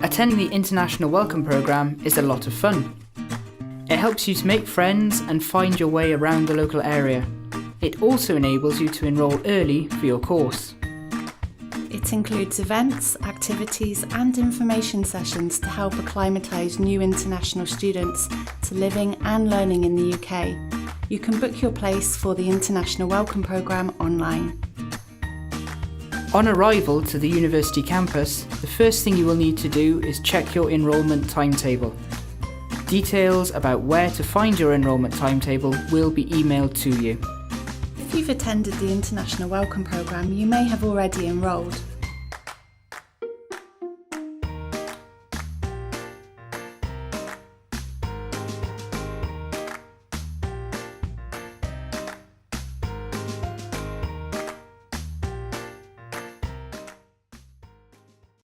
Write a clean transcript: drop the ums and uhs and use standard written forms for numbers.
Attending the International Welcome Programme is a lot of fun. It helps you to make friends and find your way around the local area. It also enables you to enrol early for your course. It includes events, activities and information sessions to help acclimatise new international students to living and learning in the UK. You can book your place for the International Welcome Programme online. On arrival to the university campus, the first thing you will need to do is check your enrolment timetable. Details about where to find your enrolment timetable will be emailed to you. If you've attended the International Welcome Programme, you may have already enrolled.